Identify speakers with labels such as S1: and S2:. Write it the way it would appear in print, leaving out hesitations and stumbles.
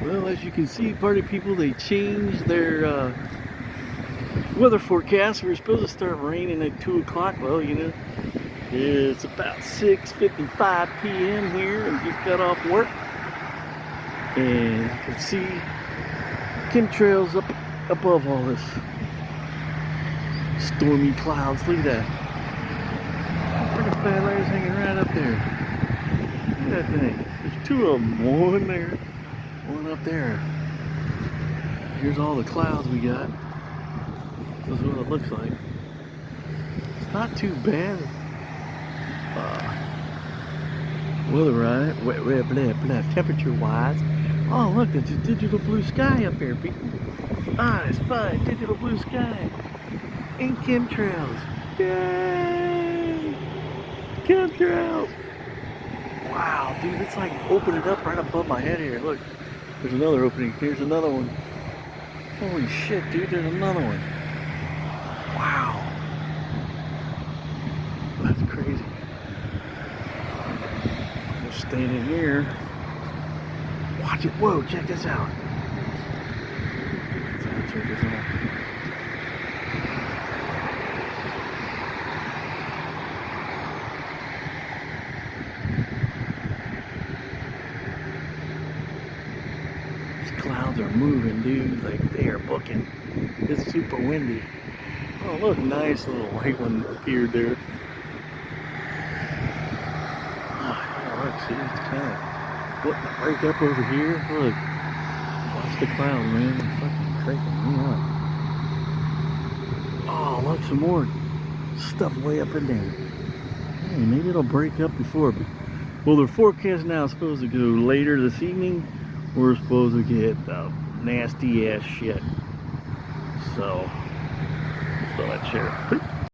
S1: Well, as you can see, party people, they changed their weather forecast. We were supposed to start raining at 2 o'clock. Well, you know, it's about 6:55 p.m. here and just got off work. And you can see chemtrails up above all this stormy clouds. Look at that. Freaking bad lighters hanging right up there. Look at that thing. There's two of them. One there, one up there. Here's all the clouds we got. This is what it looks like. It's not too bad. Weather-wise, temperature-wise. Oh, look, there's a digital blue sky up here, people. Ah, it's fun. Digital blue sky. And chemtrails. Yay! Chemtrails! Wow, dude, it's like opening up right above my head here. Look, there's another opening. Here's another one. Holy shit, dude, there's another one. Wow. That's crazy. Just standing here. Watch it. Whoa, check this out. Check this out. These clouds are moving, dude. Like they are booking. It's super windy. Oh, look, nice little white one appeared there. Oh, yeah, look, see, it's kind of wanting to break up over here. Look, watch the cloud, man. It's fucking cranking me up. Oh, look, some more stuff way up in there. Hey, maybe it'll break up before. Well, the forecast now is supposed to go later this evening. We're supposed to get nasty ass shit. So, just thought I'd share it.